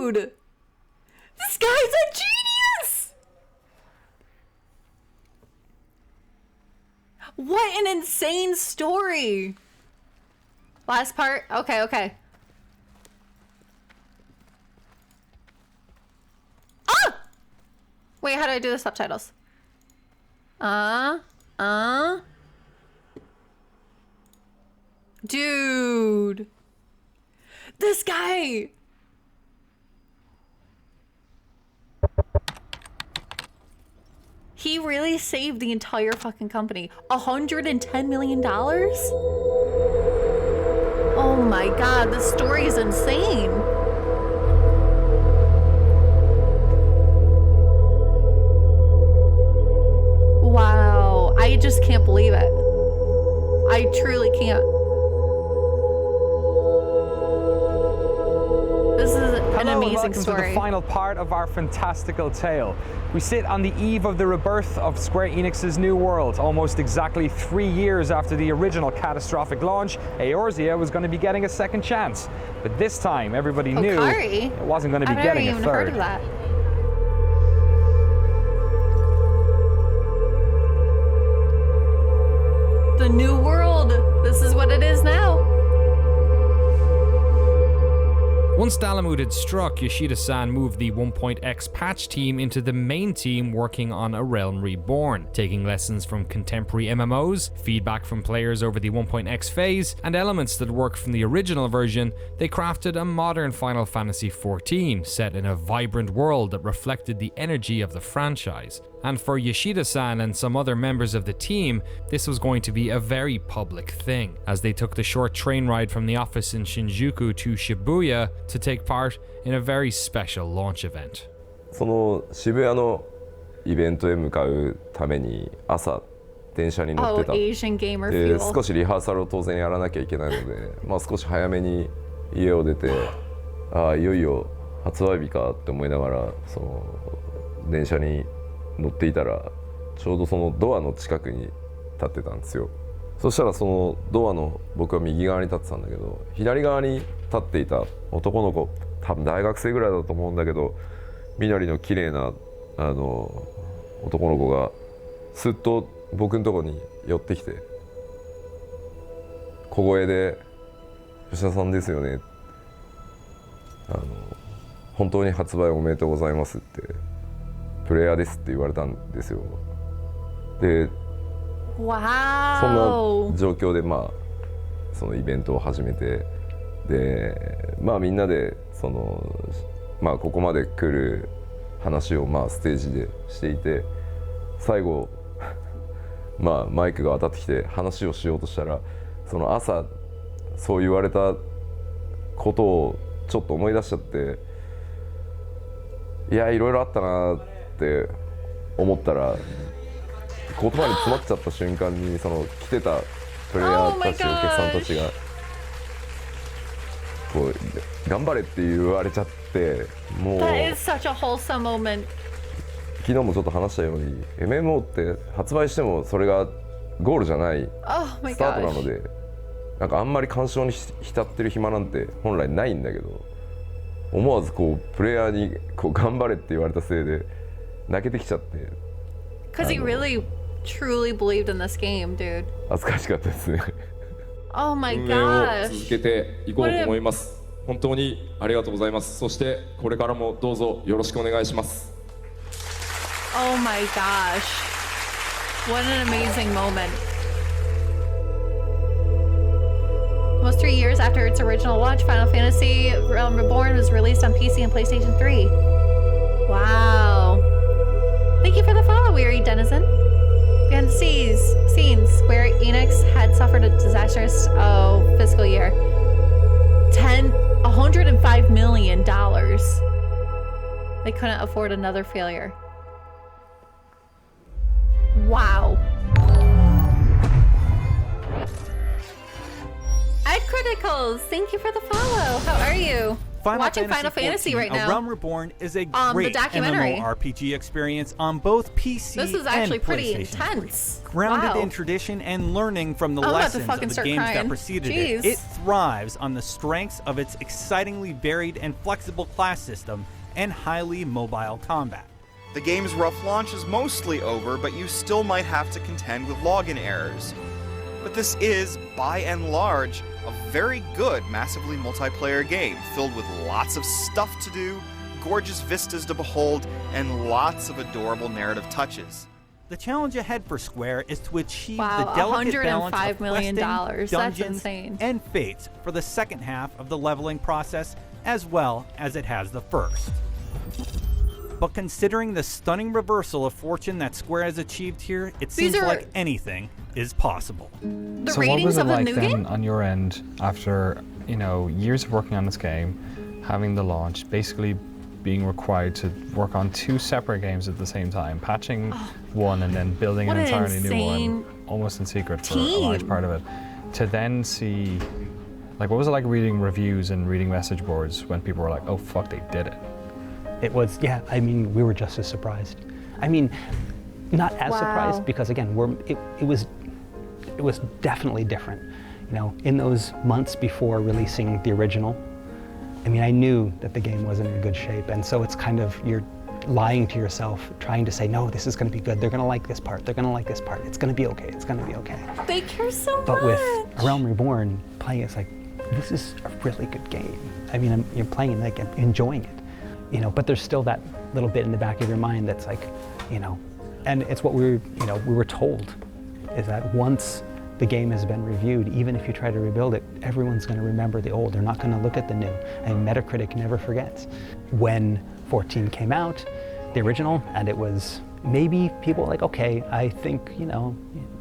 Dude! This guy's a genius! What an insane story! Last part? Okay, okay. Ah! Wait, how do I do the subtitles? Dude. This guy. He really saved the entire fucking company. $110 million? Oh my god, this story is insane. Wow, I just can't believe it. I truly can't. This is an amazing story. To the final part of our fantastical tale. We sit on the eve of the rebirth of Square Enix's new world. Almost exactly 3 years after the original catastrophic launch, Eorzea was going to be getting a second chance. But this time, everybody knew it wasn't going to be getting a third. I've never even heard of that. The new world. This is what it is now. Once Dalamud had struck, Yoshida-san moved the 1.x patch team into the main team working on A Realm Reborn, taking lessons from contemporary MMOs, feedback from players over the 1.x phase, and elements that worked from the original version. They crafted a modern Final Fantasy XIV, set in a vibrant world that reflected the energy of the franchise. And for Yoshida-san and some other members of the team, this was going to be a very public thing, as they took the short train ride from the office in Shinjuku to Shibuya to take part in a very special launch event. その渋谷のイベントへ向かうために朝電車に乗ってた。で、少しリハーサルを当然やらなきゃいけないので、まあ少し早めに家を出て、ああいよいよ発売日かって思いながらその電車に乗っていたらちょうどそのドアの近くに立ってたんですよ。そしたらそのドアの僕は右側に立ってたんだけど、左側に立っていた男の子、多分大学生ぐらいだと思うんだけど、緑の綺麗な男の子がすっと僕のとこに寄ってきて、小声で「吉田さんですよね」本当に発売おめでとうございますってプレイヤーですって言われたんですよ。で、そんな状況でまあそのイベントを始めて、でまあみんなでそのまあここまで来る話をまあステージでしていて、最後まあマイクが当たってきて話をしようとしたら、その朝そう言われたことをちょっと思い出しちゃって、いやいろいろあったなって思ったら言葉に詰まっちゃった瞬間にその来てたプレイヤーたち、お客さんたちがこう頑張れって言われちゃって、もう昨日もちょっと話したように MMO って発売してもそれがゴールじゃないスタートなので、なんかあんまり感傷に浸ってる暇なんて本来ないんだけど、思わずこうプレイヤーにこう頑張れって言われたせいで泣けてきちゃって。Because he really truly believed in this game, dude. 恥ずかしかったですね。Oh my gosh. 運営を続けていこうと思います。本当にありがとうございます。そしてこれからもどうぞよろしくお願いします。Oh my gosh. What an amazing moment. Almost 3 years after its original launch, Final Fantasy Realm Reborn was released on PC and PlayStation 3. Wow. Thank you for the follow, Weary Denizen. Behind the scenes, Square Enix had suffered a disastrous fiscal year. $105 million. They couldn't afford another failure. Wow. Ed Criticals, thank you for the follow. How are you? Watching Final Fantasy XIV, right now. A Realm Reborn is a The great documentary. MMORPG experience on both PC This is actually and pretty PlayStation 3. intense. Grounded Wow. in tradition and learning from the I'm about to lessons of fucking the start games that crying. preceded Jeez. it thrives on the strengths of its excitingly varied and flexible class system and highly mobile combat. The game's rough launch is mostly over, but you still might have to contend with login errors. But this is, by and large, a very good massively multiplayer game, filled with lots of stuff to do, gorgeous vistas to behold, and lots of adorable narrative touches. The challenge ahead for Square is to achieve Wow, the delicate balance $105 of million. questing, That's dungeons, insane. and fates for the second half of the leveling process, as well as it has the first. But considering the stunning reversal of fortune that Square has achieved here, it seems like anything is possible. The So what ratings was it of the like new then game? on your end after, years of working on this game, having the launch, basically being required to work on two separate games at the same time, patching one and then building an What an entirely new insane one, almost in secret for a team. large part of it, to then see, what was it like reading reviews and reading message boards when people were like, oh fuck, they did it? It was, yeah, I mean, we were just as surprised. I mean, not as Wow. surprised because again, it was definitely different. In those months before releasing the original, I mean, I knew that the game wasn't in good shape, and so it's kind of, you're lying to yourself, trying to say, no, this is gonna be good, they're gonna like this part, they're gonna like this part, it's gonna be okay, it's gonna be okay. They care so much. But with A Realm Reborn, playing it's like, this is a really good game. I mean, you're playing it, like, enjoying it, but there's still that little bit in the back of your mind that's like, and it's what we were told, is that once the game has been reviewed, even if you try to rebuild it, everyone's going to remember the old. They're not going to look at the new. And Metacritic never forgets. When 14 came out, the original, and it was maybe people were like, okay, I think,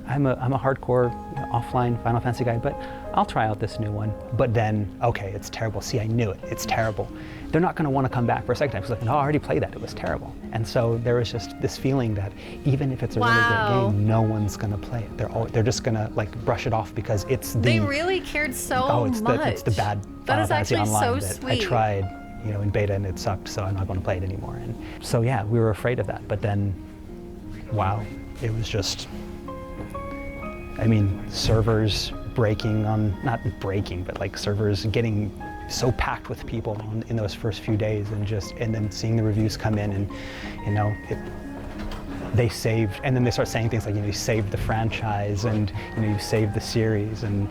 I'm a hardcore offline Final Fantasy guy, but I'll try out this new one. But then, okay, it's terrible. See, I knew it. It's terrible. They're not going to want to come back for a second time. It's like, no, I already played that. It was terrible. And so there was just this feeling that even if it's a really great game, no one's going to play it. They're just going to brush it off because it's the. They really cared so much. It's the bad That is Fantasy actually Online so that sweet. I tried, in beta and it sucked, so I'm not going to play it anymore. And so yeah, we were afraid of that. But then, wow, it was just. I mean, servers breaking on, not breaking, but servers getting so packed with people in those first few days, and then seeing the reviews come in, and they saved, and then they start saying things like, you saved the franchise, and you saved the series, and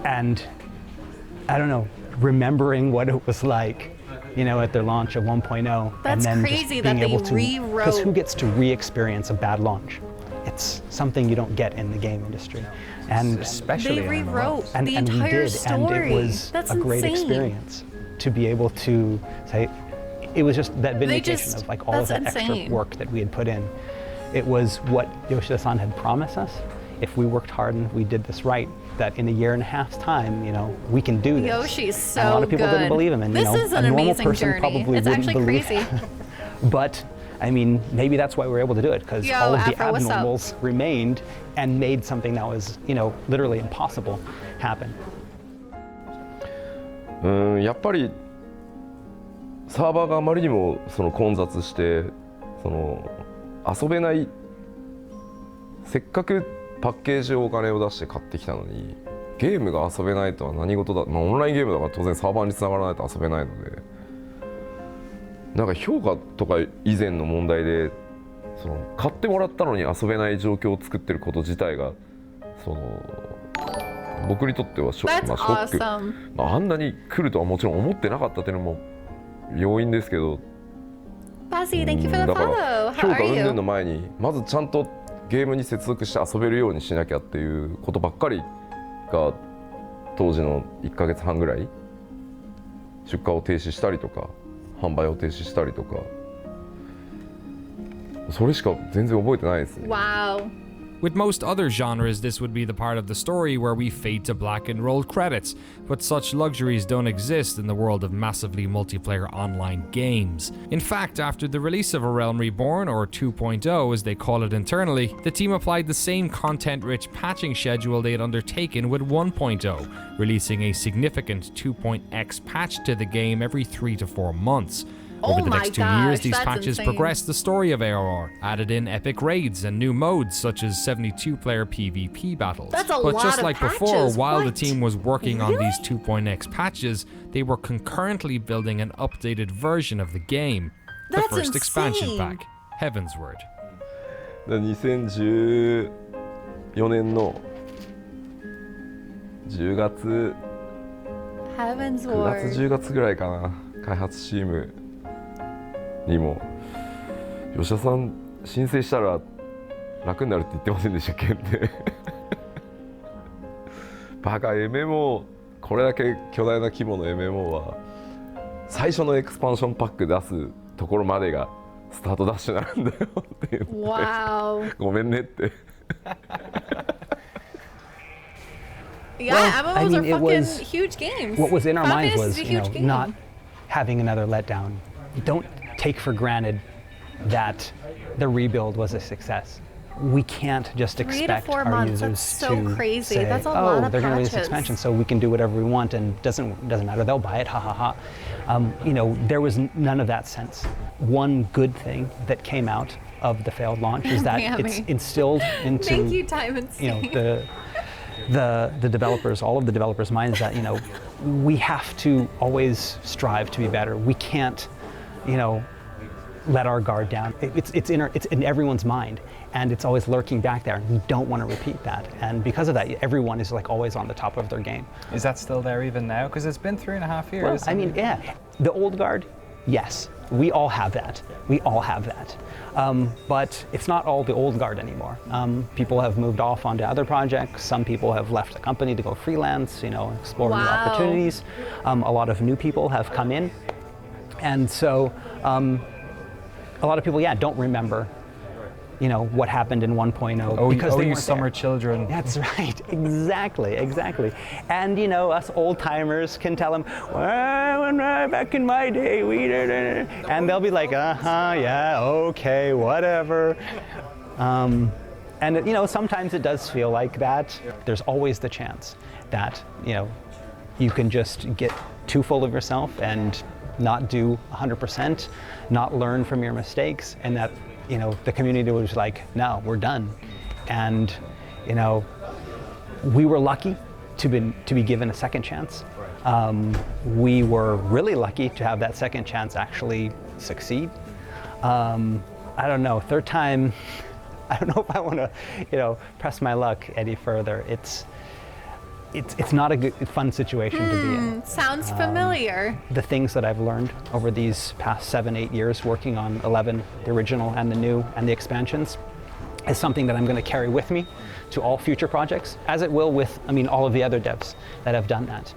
I don't know, remembering what it was like, at their launch of 1.0, That's and then crazy just that being they able to, rewrote. because who gets to re-experience a bad launch? It's something you don't get in the game industry, and Especially They in MMOs. rewrote and the we entire did, story. and it was That's a great insane. experience to be able to say, it was just that vindication of all of that's that extra insane. work that we had put in. It was what Yoshida-san had promised us. If we worked hard and we did this right, that in a year and a half's time, we can do this. Yoshi's so and a lot of people good. didn't believe him, and This is a an normal amazing person journey. probably It's wouldn't actually believe crazy. But I mean, maybe that's why we were able to do it, because Yo, all of the Afro, what's up? abnormals remained and made something that was, literally impossible happen. やっぱりサーバーがあまりにも混雑して遊べない、せっかくパッケージをお金を出して買ってきたのにゲームが遊べないとは何事だ、オンラインゲームだから当然サーバーに繋がらないと遊べないので、なんか評価とか以前の問題で買ってもらったのに遊べない状況を作ってること自体が僕にとってはショック、 That's ショック、 awesome. あんなに来るとはもちろん思ってなかったっていうのも要因ですけど、 Bazzy, thank you for the だから follow. 評 How 価 are 云々の you? 前にまずちゃんとゲームに接続して遊べるようにしなきゃっていうことばっかりが当時の1ヶ月半ぐらい出荷を停止したりとか販売を停止したりとかそれしか全然覚えてないですね。 Wow. With most other genres, this would be the part of the story where we fade to black and roll credits, but such luxuries don't exist in the world of massively multiplayer online games. In fact, after the release of A Realm Reborn, or 2.0 as they call it internally, the team applied the same content-rich patching schedule they had undertaken with 1.0, releasing a significant 2.x patch to the game every 3 to 4 months. Over the next 2 years, these patches progressed the story of ARR, added in epic raids and new modes such as 72-player PvP battles. But just like before, while the team was working on these 2.x patches, they were concurrently building an updated version of the game, the first expansion pack, Heaven's Word. 2014年の10月 Heaven's 9 Word. 月10月ぐらいかな、開発チームにも吉田さん申請したら楽になるって言ってませんでしたっけってバカ MMO これだけ巨大な規模の MMO は最初のエクスパンションパック出すところまでがスタートダッシュなんだよって言って、Wow. ごめんねって Yeah, Well, MMOs I mean, are it fucking was- huge games. What was in our Final minds Fantasy was, is a you huge know, game. not having another letdown. Don't take for granted that the rebuild was a success. We can't just 3 to expect 4 our months, users that's so to crazy. say, That's a oh, lot of they're going to release patches. expansion, so we can do whatever we want, and doesn't matter. They'll buy it. Ha ha ha. You know, there was none of that sense. One good thing that came out of the failed launch is that it's instilled into Thank you, Diamond C. you know the developers, all of the developers' minds that, you know, we have to always strive to be better. We can't, you know, let our guard down. It's in everyone's mind, and it's always lurking back there. And we don't want to repeat that. And because of that, everyone is like always on the top of their game. Is that still there even now? Because it's been 3.5 years. Well, I mean, yeah, the old guard, yes, we all have that. We all have that. But it's not all the old guard anymore. People have moved off onto other projects. Some people have left the company to go freelance, you know, explore new opportunities. A lot of new people have come in. And so a lot of people, yeah, don't remember, you know, what happened in 1.0 because they weren't summer there. children. That's right, exactly. And you know, us old timers can tell them, well, back in my day, we did it. And they'll be like, yeah, okay, whatever. And you know, sometimes it does feel like that. There's always the chance that, you know, you can just get too full of yourself and not do 100%, not learn from your mistakes, and that, you know, the community was like, no, we're done. And, you know, we were lucky to be given a second chance. We were really lucky to have that second chance actually succeed. I don't know, third time, I don't know if I want to, you know, press my luck any further. It's not a good, fun situation to be in. Sounds familiar. The things that I've learned over these past 7-8 years working on 11, the original and the new and the expansions, is something that I'm going to carry with me to all future projects, as it will with, I mean, all of the other devs that have done that.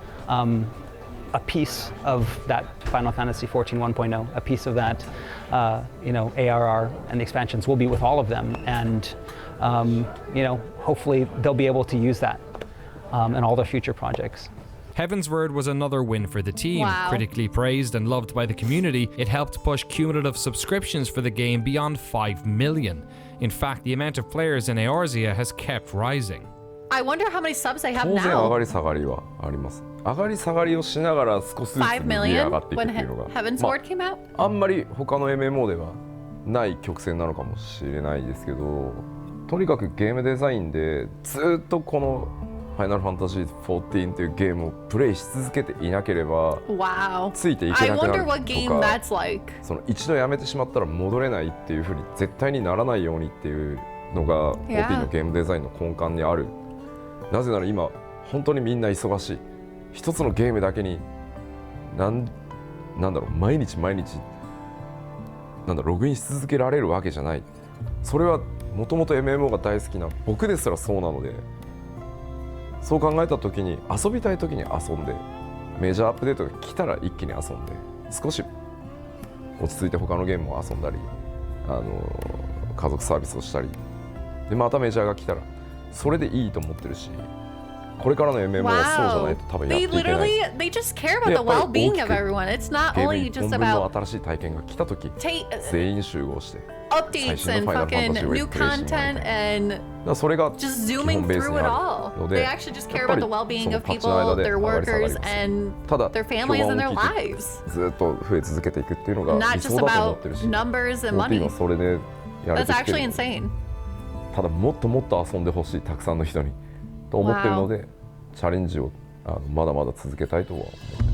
A piece of that Final Fantasy XIV 1.0, a piece of that, you know, ARR and the expansions will be with all of them, and you know, hopefully they'll be able to use that in all their future projects. Heaven's Word was another win for the team. Wow. Critically praised and loved by the community, it helped push cumulative subscriptions for the game beyond 5 million. In fact, the amount of players in Eorzea has kept rising. I wonder how many subs they have 当然上 now. がり下がりはあります。上がり下がりをしながら少しずつ5上上 million がっていくっ when ていうのが、 Heaven's ま Word came out? あんまり他の MMO ではない曲線なのかもしれないですけど、とにかくゲームデザインでずっとこのファイナルファンタジー14というゲームをプレイし続けていなければ Wow. ついていけ I なくな wonder る what と game か、 that's like. その一度やめてしまったら戻れないっていうふうに絶対にならないようにっていうのが Yeah. 14のゲームデザインの根幹にある。なぜなら今本当にみんな忙しい。一つのゲームだけになんだろう、毎日ログインし続けられるわけじゃない。それはもともと MMO が大好きな僕ですらそうなので、そう考えた時に遊びたい時に遊んで、メジャーアップデートが来たら一気に遊んで、少し落ち着いて他のゲームを遊んだり、家族サービスをしたり、でまたメジャーが来たらそれでいいと思ってるし、これからの MMO はそうじゃないと多分やっていけない。They just care about the well-being of everyone. It's not only just 本分の about 新しい体験が来た時 ta- 全員集合して updates and fucking new content and だからそれが just 基本 zooming ベース through に it あ all. るの They で、 actually just や care っぱ about り the well-being そ of のパッチの間 people, で their 上がり下が workers, ります。 and ただ their 評 families 判 and を their 聞いて lives. ずっと増え続けていくっていうのが Not 理 just 想だと思っ about てるし、 numbers and もっと今 money. それでやれ That's てきて actually るので、 insane. ただもっともっと遊んでほしいたくさんの人にと思ってるので、チャレンジをまだまだ続けたいとは思ってます。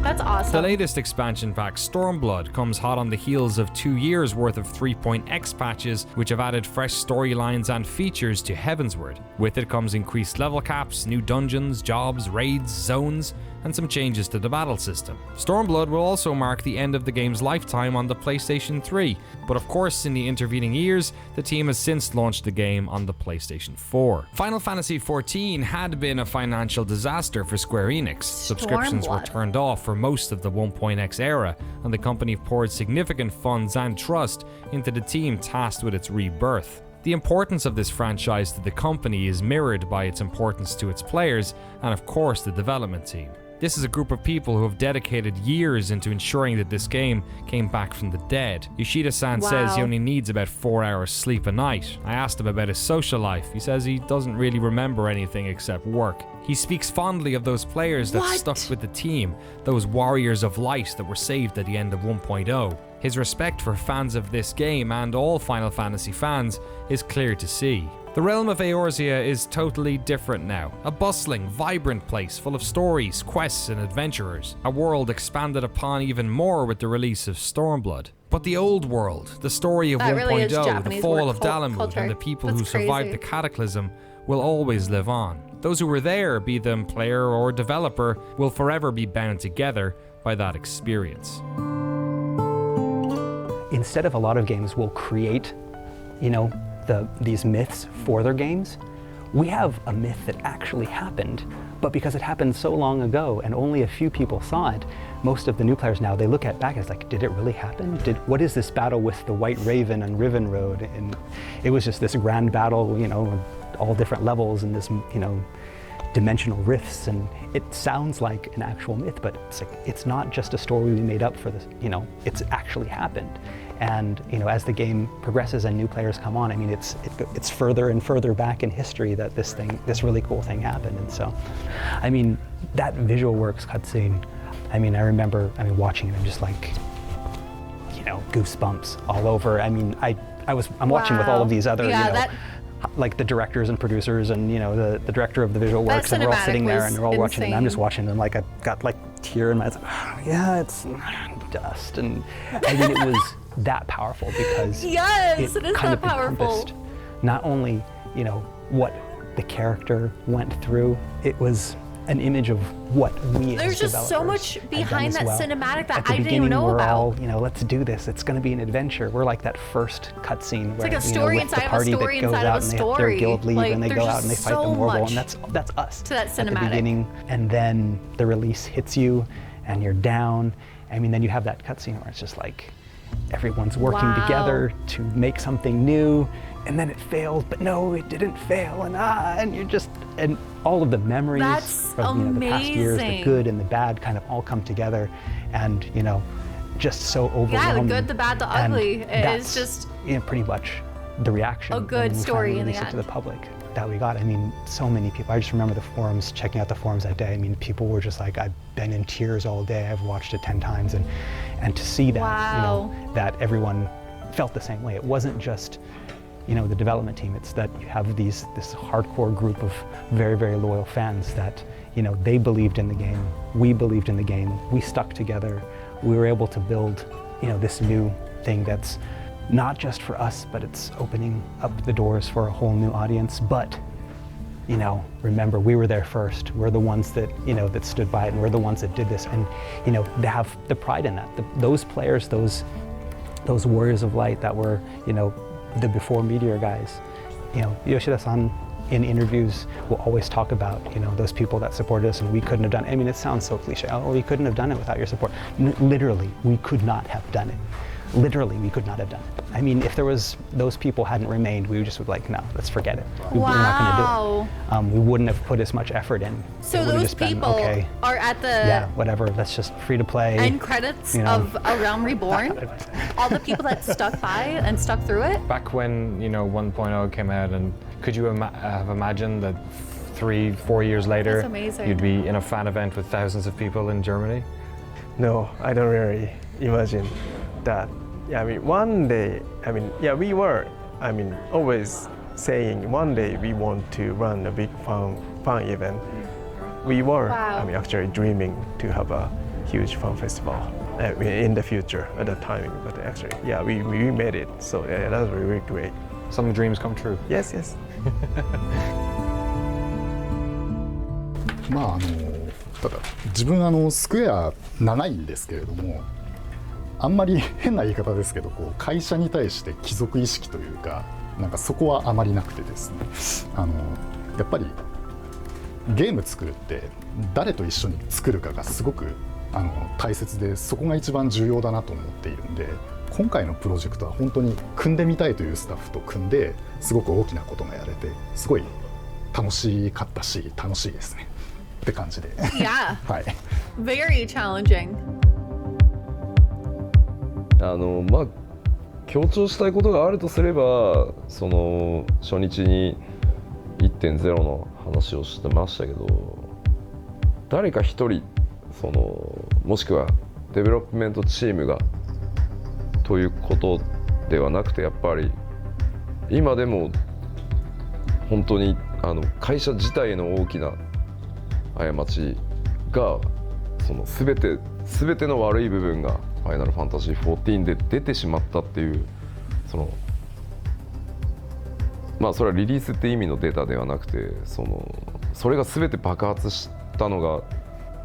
That's The awesome. latest expansion pack, Stormblood, comes hot on the heels of 2 years worth of 3.x patches, which have added fresh storylines and features to Heavensward. With it comes increased level caps, new dungeons, jobs, raids, zones, and some changes to the battle system. Stormblood will also mark the end of the game's lifetime on the PlayStation 3, but of course in the intervening years, the team has since launched the game on the PlayStation 4. Final Fantasy XIV had been a financial disaster for Square Enix. Subscriptions were Stormblood. turned off for most of the 1.x era, and the company poured significant funds and trust into the team tasked with its rebirth. The importance of this franchise to the company is mirrored by its importance to its players and of course the development team. This is a group of people who have dedicated years into ensuring that this game came back from the dead. Yoshida-san says he Wow. only needs about 4 hours sleep a night. I asked him about his social life. He says he doesn't really remember anything except work. He speaks fondly of those players that What? stuck with the team, those warriors of light that were saved at the end of 1.0. His respect for fans of this game and all Final Fantasy fans is clear to see. The realm of Eorzea is totally different now. A bustling, vibrant place full of stories, quests, and adventurers. A world expanded upon even more with the release of Stormblood. But the old world, the story of That really is 1.0, the Japanese fall work of Dalamud, culture. and the people who That's survived crazy. the cataclysm will always live on. Those who were there, be them player or developer, will forever be bound together by that experience. Instead of a lot of games will create, these myths for their games, we have a myth that actually happened, but because it happened so long ago and only a few people saw it, most of the new players now, they look at back and it's like, did it really happen? What is this battle with the White Raven and Riven Road? And it was just this grand battle, all different levels and this, dimensional rifts, and it sounds like an actual myth, but it's not just a story we made up for this, it's actually happened. And as the game progresses and new players come on, it's further and further back in history that this really cool thing happened. And so, that visual works cutscene, I remember watching it and just like, goosebumps all over. I'm watching with all of these other, like the directors and producers and the director of the visual works, and we're all sitting there and we're all watching, and I'm just watching and like I got like tear in my eyes, it's dust, and it was that powerful because Yes, it is kind that of powerful. encompassed not only what the character went through, it was an image of what we There's as just so much developers had behind done that as well. cinematic that At the I didn't even beginning, know we're about. all, let's do this. It's going to be an adventure. We're like that first cutscene where like a story with the inside of a party story that goes inside of a out and they have their story. guild leave Like, and they there's go out and they just fight the so Morgul, much and that's us to that at the cinematic. beginning. And then the release hits you and you're down. Then you have that cutscene where it's just like everyone's working Wow. together to make something new, and then it fails, but no, it didn't fail, and you're just, and all of the memories That's of the past years, the amazing. good and the bad, kind of all come together, and just so overwhelming. Yeah, the good, the bad, the And ugly. It that's, is just pretty much the reaction. a good when we story finally in the released it to end. the public that we got. So many people. I just remember the forums, checking out the forums that day. People were just like, I've been in tears all day. I've watched it 10 times, and to see that, Wow. that everyone felt the same way. It wasn't just, the development team. It's that you have this hardcore group of very, very loyal fans that, they believed in the game. We believed in the game. We stuck together. We were able to build, this new thing that's not just for us, but it's opening up the doors for a whole new audience. But, remember, we were there first. We're the ones that, that stood by it, and we're the ones that did this. And, they have the pride in that. Those players, those warriors of light that were, the before Meteor guys, Yoshida-san in interviews will always talk about, those people that supported us, and we couldn't have done it. It sounds so cliche. Oh, we couldn't have done it without your support. Literally, we could not have done it. literally, we could not have done it. I mean, if there was, those people hadn't remained, we just would like, no, let's forget it. We're not going to do it. We wouldn't have put as much effort in. So those just people been, okay, are at the yeah, whatever, that's just free to play. end credits of A Realm Reborn? All the people that stuck by and stuck through it? Back when, 1.0 came out, and could you have imagined that 3-4 years later, That's amazing. you'd be in a fan event with thousands of people in Germany? No, I don't really imagine that. Yeah, I mean, one day, we were, always saying one day we want to run a big fun event. We were, actually dreaming to have a huge fun festival in the future at that time. But actually, yeah, we made it. So yeah, that was really great. Some dreams come true. Yes, yes. ただ自分スクエア長いんですけれども、あんまり変な言い方ですけど、こう会社に対して帰属意識というか、なんかそこはあまりなくてですね、やっぱりゲーム作るって誰と一緒に作るかがすごく大切で、そこが一番重要だなと思っているんで、今回のプロジェクトは本当に組んでみたいというスタッフと組んで、すごく大きなことがやれて、すごい楽しかったし楽しいですねって感じで。Yeah. はい。Very challenging. 強調したいことがあるとすれば、その初日に 1.0 の話をしてましたけど、誰か一人もしくはデベロップメントチームがということではなくて、やっぱり今でも本当に会社自体の大きな過ちが全ての悪い部分がファイナルファンタジー14で出てしまったっていう、それはリリースって意味のデータではなくて、それが全て爆発したのが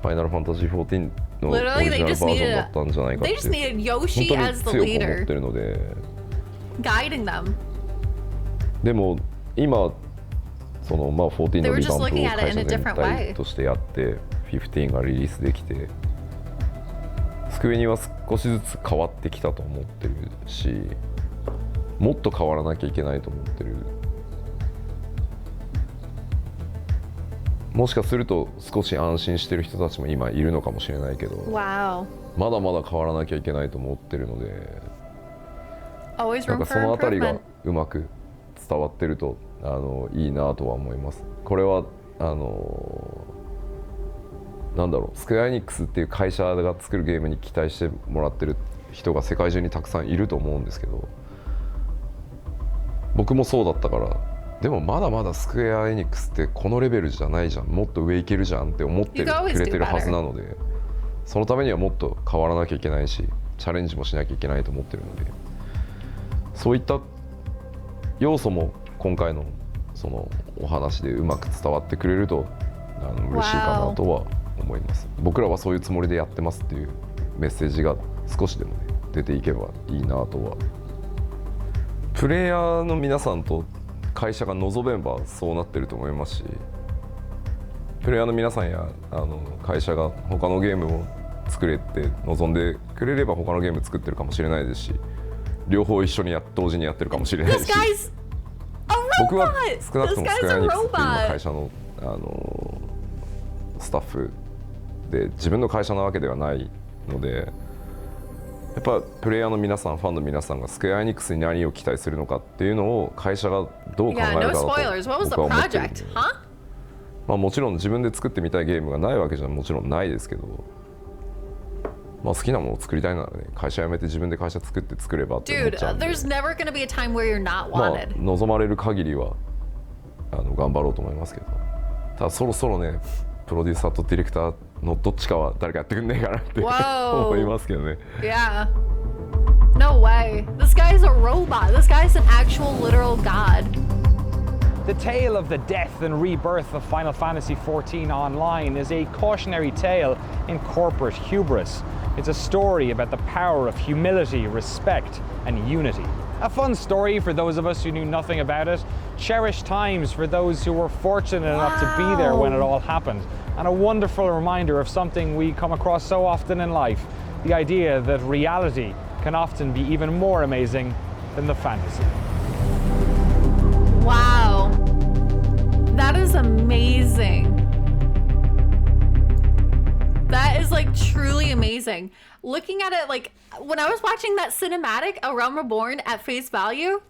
ファイナルファンタジー14のオリジナルバージョンだったんじゃないかって本当に強く思ってるので。Guiding them. でも今14のリバンプを会社全体としてやって15がリリースできて、スクエニは少しずつ変わってきたと思ってるし、もっと変わらなきゃいけないと思ってる。もしかすると少し安心してる人たちも今いるのかもしれないけど、Wow. まだまだ変わらなきゃいけないと思ってるので、 Always な room んか for そのあたりが improvement. うまく伝わってるといいなとは思います。これはスクエアエニックスっていう会社が作るゲームに期待してもらってる人が世界中にたくさんいると思うんですけど、僕もそうだったから、でもまだまだスクエアエニックスってこのレベルじゃないじゃん、もっと上いけるじゃんって思ってくれてるはずなので、そのためにはもっと変わらなきゃいけないし、チャレンジもしなきゃいけないと思ってるので、そういった要素も今回のそのお話でうまく伝わってくれると嬉しいかなとは思います。僕らはそういうつもりでやってますっていうメッセージが少しでもね出ていけばいいなとは。プレイヤーの皆さんと会社が望めばそうなってると思いますし、プレイヤーの皆さんや会社が他のゲームを作れって望んでくれれば他のゲーム作ってるかもしれないですし、両方一緒に同時にやってるかもしれないし、僕は少なくともスクエアエニックスっていう会社のスタッフで自分の会社なわけではないので、やっぱプレイヤーの皆さん、ファンの皆さんがスクエアエニックスに何を期待するのかっていうのを会社がどう考えるかだと僕は思ってるので、もちろん自分で作ってみたいゲームがないわけじゃもちろんないですけど、好きなものを作りたいならね、会社辞めて自分で会社作って作ればって思っちゃうんで、Dude, there's never gonna be a time where you're not wanted. 望まれる限りは頑張ろうと思いますけど、ただそろそろね、プロデューサーとディレクターのどっちかは誰かやってくんねえかなって思いますけどね。Yeah. No way. This guy's a robot. This guy's an actual literal god. The tale of the death and rebirth of Final Fantasy XIV Online is a cautionary tale in corporate hubris. It's a story about the power of humility, respect, and unity. A fun story for those of us who knew nothing about it, cherished times for those who were fortunate enough to be there when it all happened, and a wonderful reminder of something we come across so often in life, the idea that reality can often be even more amazing than the fantasy. Wow. That is amazing. That is like truly amazing. Looking at it, like when I was watching that cinematic, A Realm Reborn, at face value,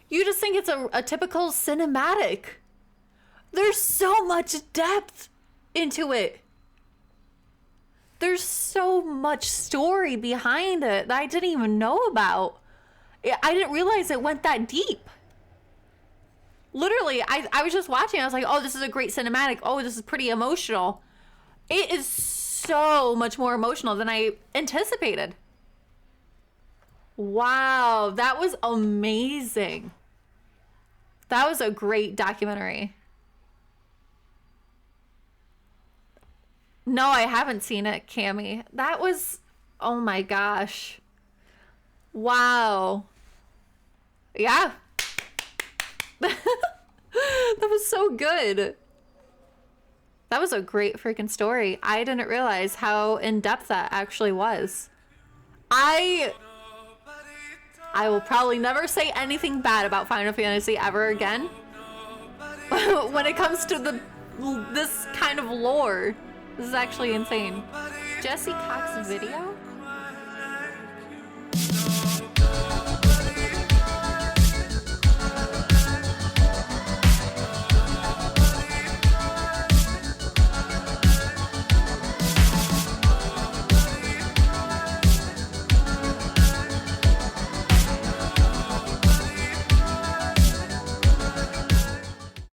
you just think it's a typical cinematic. There's so much depth into it. There's so much story behind it that I didn't even know about. I didn't realize it went that deep. Literally, I was just watching. I was like, oh, this is a great cinematic. Oh, this is pretty emotional. It is so much more emotional than I anticipated. Wow, that was amazing. That was a great documentary. No, I haven't seen it, Cammie. That was, oh my gosh. Wow. Yeah. That was so good. That was a great freaking story. I didn't realize how in-depth that actually was. I will probably never say anything bad about Final Fantasy ever again. When it comes to this kind of lore. This is actually insane. Jesse Cox's video?